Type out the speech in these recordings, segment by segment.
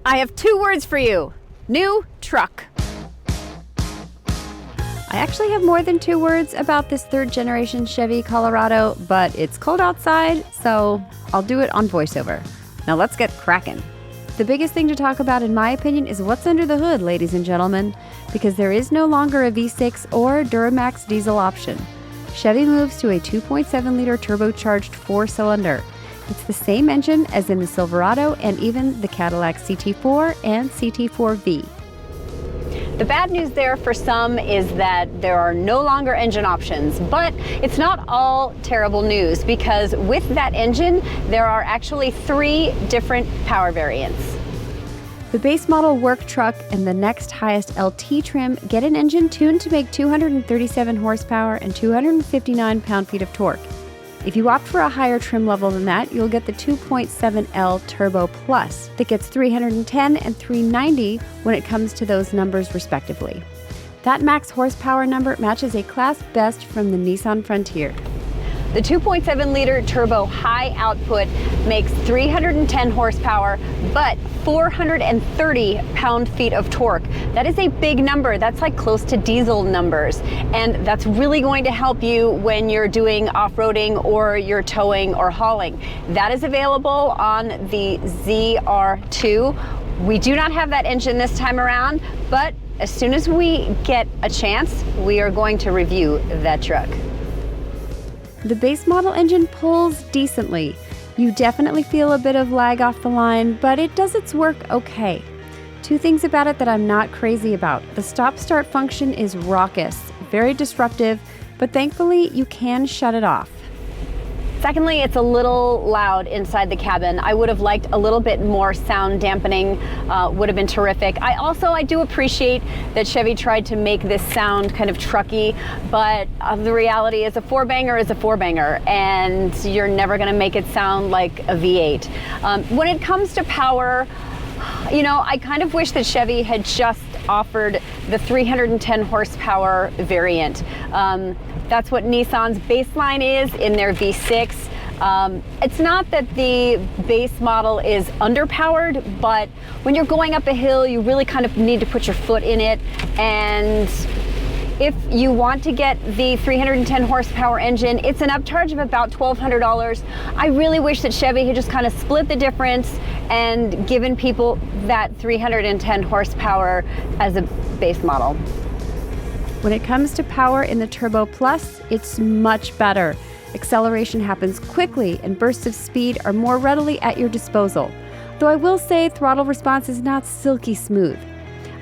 I have 2 words for you. New truck. I actually have more than 2 words about this 3rd generation Chevy Colorado, but it's cold outside, so I'll do it on voiceover. Now let's get cracking. The biggest thing to talk about, in my opinion, is what's under the hood, ladies and gentlemen, because there is no longer a V6 or Duramax diesel option. Chevy moves to a 2.7-liter turbocharged 4-cylinder. It's the same engine as in the Silverado and even the Cadillac CT4 and CT4-V. The bad news there for some is that there are no longer engine options, but it's not all terrible news because with that engine, there are actually 3 different power variants. The base model work truck and the next highest LT trim get an engine tuned to make 237 horsepower and 259 pound-feet of torque. If you opt for a higher trim level than that, you'll get the 2.7L Turbo Plus that gets 310 and 390 when it comes to those numbers respectively. That max horsepower number matches a class best from the Nissan Frontier. The 2.7-liter turbo high output makes 310 horsepower, but 430 pound-feet of torque. That is a big number. That's like close to diesel numbers. And that's really going to help you when you're doing off-roading or you're towing or hauling. That is available on the ZR2. We do not have that engine this time around, but as soon as we get a chance, we are going to review that truck. The base model engine pulls decently. You definitely feel a bit of lag off the line, but it does its work okay. 2 things about it that I'm not crazy about. The stop-start function is raucous, very disruptive, but thankfully you can shut it off. Secondly, it's a little loud inside the cabin. I would have liked a little bit more sound dampening, would have been terrific. I do appreciate that Chevy tried to make this sound kind of trucky, but the reality is a 4-banger is a 4-banger, and you're never gonna make it sound like a V8. When it comes to power, you know, I kind of wish that Chevy had just offered the 310 horsepower variant. That's what Nissan's baseline is in their V6. It's not that the base model is underpowered, but when you're going up a hill, you really kind of need to put your foot in it. And if you want to get the 310 horsepower engine, it's an upcharge of about $1,200. I really wish that Chevy had just kind of split the difference and given people that 310 horsepower as a base model. When it comes to power in the Turbo Plus, it's much better. Acceleration happens quickly and bursts of speed are more readily at your disposal. Though I will say throttle response is not silky smooth.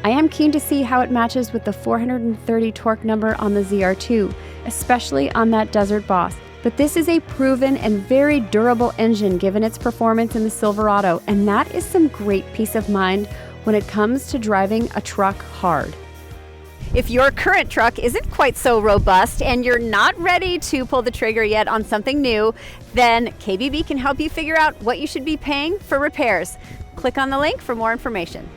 I am keen to see how it matches with the 430 torque number on the ZR2, especially on that Desert Boss. But this is a proven and very durable engine given its performance in the Silverado, and that is some great peace of mind when it comes to driving a truck hard. If your current truck isn't quite so robust and you're not ready to pull the trigger yet on something new, then KBB can help you figure out what you should be paying for repairs. Click on the link for more information.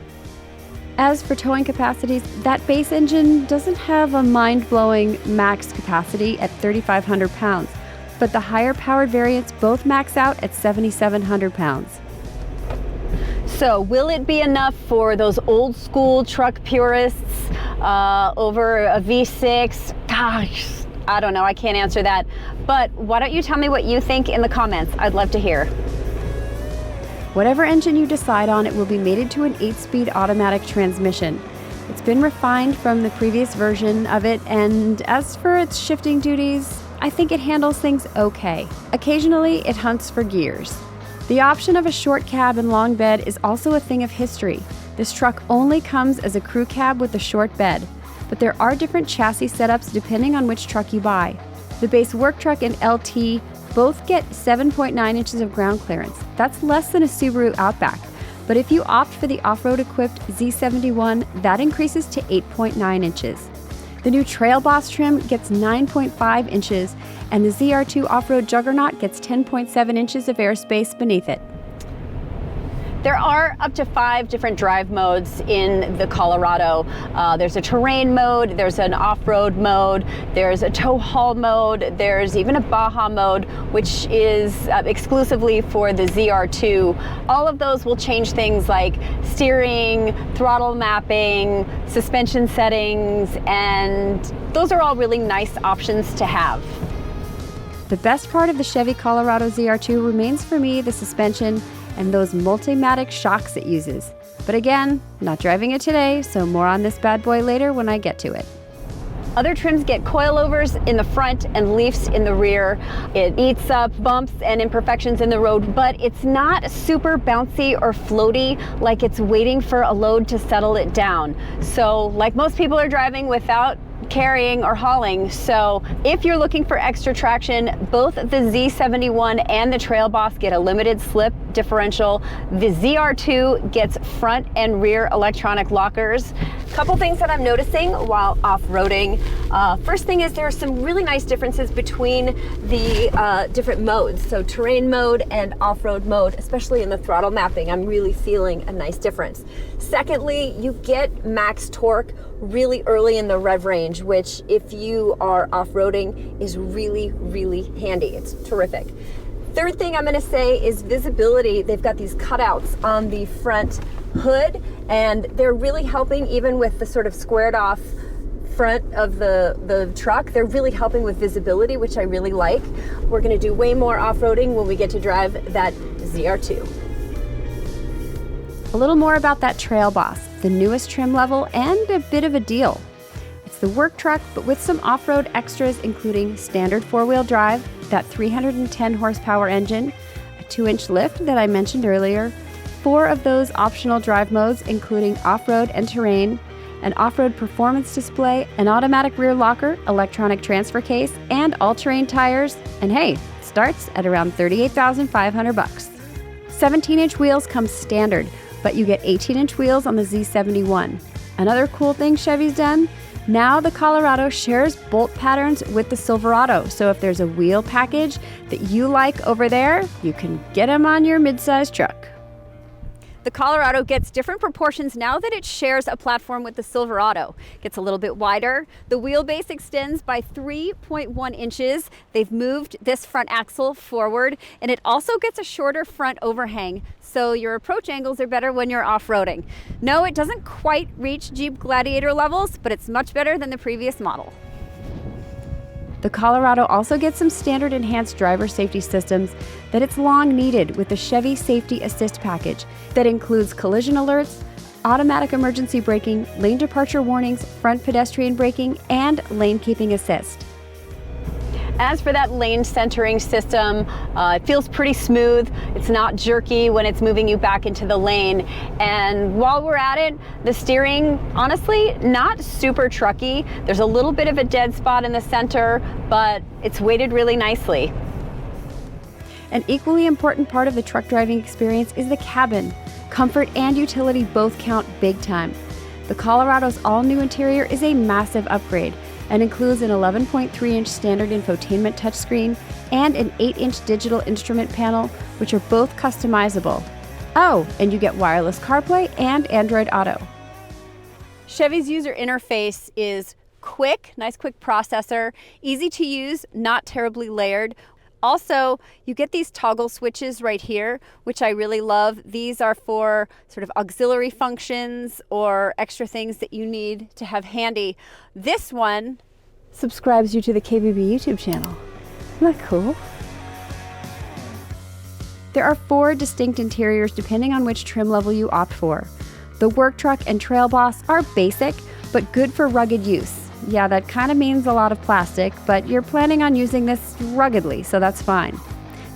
As for towing capacities, that base engine doesn't have a mind-blowing max capacity at 3,500 pounds, but the higher powered variants both max out at 7,700 pounds. So will it be enough for those old school truck purists over a V6? Gosh, I don't know, I can't answer that. But why don't you tell me what you think in the comments? I'd love to hear. Whatever engine you decide on, it will be mated to an 8-speed automatic transmission. It's been refined from the previous version of it, and as for its shifting duties, I think it handles things okay. Occasionally, it hunts for gears. The option of a short cab and long bed is also a thing of history. This truck only comes as a crew cab with a short bed, but there are different chassis setups depending on which truck you buy. The base work truck and LT both get 7.9 inches of ground clearance. That's less than a Subaru Outback, but if you opt for the off-road equipped Z71, that increases to 8.9 inches. The new Trail Boss trim gets 9.5 inches, and the ZR2 off-road Juggernaut gets 10.7 inches of airspace beneath it. There are up to 5 different drive modes in the Colorado. There's a terrain mode, there's an off-road mode, there's a tow haul mode, there's even a Baja mode, which is exclusively for the ZR2. All of those will change things like steering, throttle mapping, suspension settings, and those are all really nice options to have. The best part of the Chevy Colorado ZR2 remains for me the suspension and those Multimatic shocks it uses. But again, not driving it today, so more on this bad boy later when I get to it. Other trims get coilovers in the front and leafs in the rear. It eats up bumps and imperfections in the road, but it's not super bouncy or floaty like it's waiting for a load to settle it down. So like most people are driving without carrying or hauling. So if you're looking for extra traction, both the Z71 and the Trail Boss get a limited slip differential. The ZR2 gets front and rear electronic lockers. Couple things that I'm noticing while off-roading. First thing is there are some really nice differences between the different modes. So terrain mode and off-road mode, especially in the throttle mapping, I'm really feeling a nice difference. Secondly, you get max torque really early in the rev range, which if you are off-roading is really, really handy. It's terrific. Third thing I'm going to say is visibility. They've got these cutouts on the front hood, and they're really helping even with the sort of squared off front of the truck. They're really helping with visibility, which I really like. We're going to do way more off-roading when we get to drive that ZR2. A little more about that Trail Boss, the newest trim level and a bit of a deal. It's the work truck, but with some off-road extras, including standard 4-wheel drive, that 310 horsepower engine, a 2-inch lift that I mentioned earlier, 4 of those optional drive modes, including off-road and terrain, an off-road performance display, an automatic rear locker, electronic transfer case, and all-terrain tires. And hey, it starts at around $38,500. 17-inch wheels come standard, but you get 18-inch wheels on the Z71. Another cool thing Chevy's done, now the Colorado shares bolt patterns with the Silverado, so if there's a wheel package that you like over there, you can get them on your midsize truck. The Colorado gets different proportions now that it shares a platform with the Silverado. It gets a little bit wider. The wheelbase extends by 3.1 inches. They've moved this front axle forward, and it also gets a shorter front overhang, so your approach angles are better when you're off-roading. No, it doesn't quite reach Jeep Gladiator levels, but it's much better than the previous model. The Colorado also gets some standard enhanced driver safety systems that it's long needed with the Chevy Safety Assist package that includes collision alerts, automatic emergency braking, lane departure warnings, front pedestrian braking, and lane keeping assist. As for that lane centering system, it feels pretty smooth. It's not jerky when it's moving you back into the lane. And while we're at it, the steering, honestly, not super trucky. There's a little bit of a dead spot in the center, but it's weighted really nicely. An equally important part of the truck driving experience is the cabin. Comfort and utility both count big time. The Colorado's all-new interior is a massive upgrade and includes an 11.3-inch standard infotainment touchscreen and an 8-inch digital instrument panel, which are both customizable. Oh, and you get wireless CarPlay and Android Auto. Chevy's user interface is quick, nice quick processor, easy to use, not terribly layered. Also, you get these toggle switches right here, which I really love. These are for sort of auxiliary functions or extra things that you need to have handy. This one subscribes you to the KBB YouTube channel. Isn't that cool? There are 4 distinct interiors depending on which trim level you opt for. The Work Truck and Trail Boss are basic, but good for rugged use. Yeah, that kind of means a lot of plastic, but you're planning on using this ruggedly, so that's fine.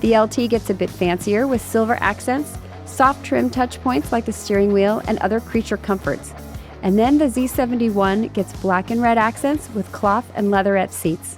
The LT gets a bit fancier with silver accents, soft trim touch points like the steering wheel, and other creature comforts. And then the Z71 gets black and red accents with cloth and leatherette seats.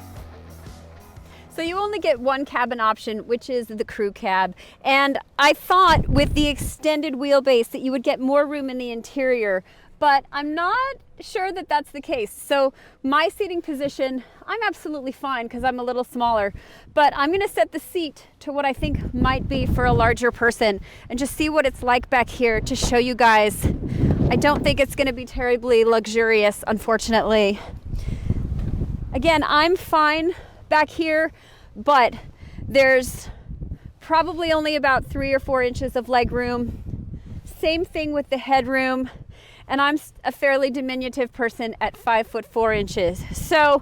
So you only get one cabin option, which is the crew cab. And I thought with the extended wheelbase that you would get more room in the interior, but I'm not sure that that's the case. So my seating position, I'm absolutely fine because I'm a little smaller, but I'm gonna set the seat to what I think might be for a larger person and just see what it's like back here to show you guys. I don't think it's gonna be terribly luxurious, unfortunately. Again, I'm fine back here, but there's probably only about 3 or 4 inches of leg room. Same thing with the headroom. And I'm a fairly diminutive person at 5'4". So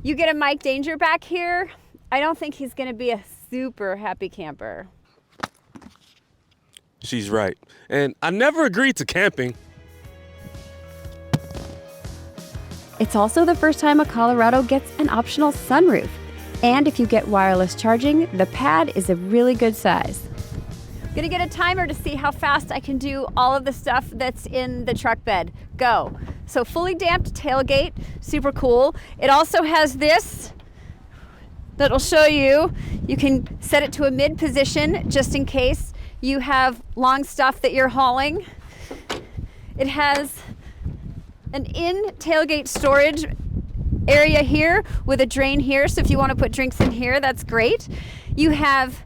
you get a Mike Danger back here, I don't think he's gonna be a super happy camper. She's right. And I never agreed to camping. It's also the first time a Colorado gets an optional sunroof. And if you get wireless charging, the pad is a really good size. Gonna get a timer to see how fast I can do all of the stuff that's in the truck bed. Go. So fully damped tailgate, super cool. It also has this that'll show you. You can set it to a mid position just in case you have long stuff that you're hauling. It has an in tailgate storage area here with a drain here, so if you want to put drinks in here, that's great. You have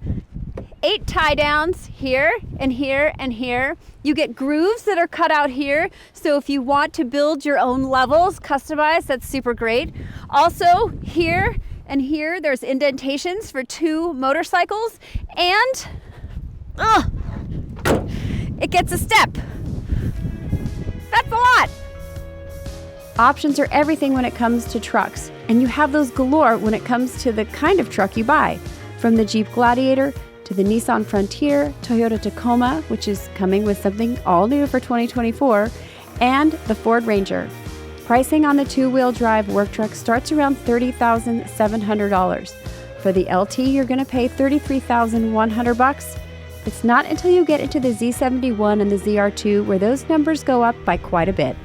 8 tie downs here and here and here. You get grooves that are cut out here, so if you want to build your own levels, customize, that's super great. Also here and here, there's indentations for 2 motorcycles, and it gets a step. That's a lot. Options are everything when it comes to trucks, and you have those galore when it comes to the kind of truck you buy. From the Jeep Gladiator to the Nissan Frontier, Toyota Tacoma, which is coming with something all new for 2024, and the Ford Ranger. Pricing on the 2-wheel drive work truck starts around $30,700. For the LT, you're going to pay $33,100. It's not until you get into the Z71 and the ZR2 where those numbers go up by quite a bit.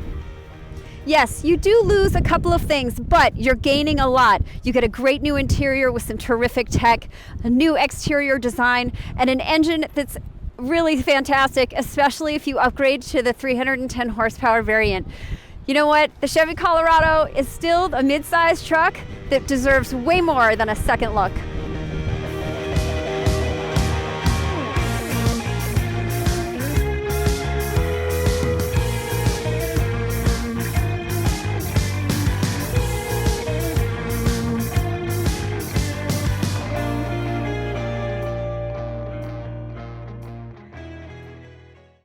Yes, you do lose a couple of things, but you're gaining a lot. You get a great new interior with some terrific tech, a new exterior design, and an engine that's really fantastic, especially if you upgrade to the 310 horsepower variant. You know what? The Chevy Colorado is still a mid-sized truck that deserves way more than a second look.